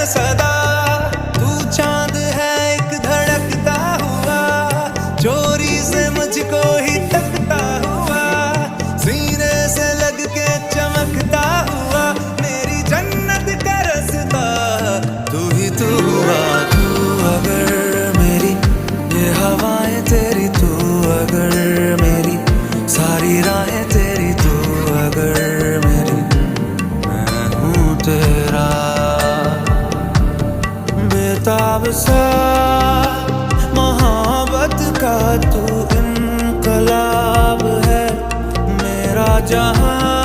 सदा। तू चांद है एक धड़कता हुआ, चोरी से मुझको ही तकता हुआ, सीने से लग के चमकता हुआ, मेरी जन्नत का रास्ता तू ही तू हुआ। तू अगर मेरी ये हवाएं तेरी, तू अगर मेरी सारी राहें तेरी, तू अगर मेरी मैं हूँ तेरा। बेताब सा मोहब्बत का तू इनकलाब है, मेरा जहां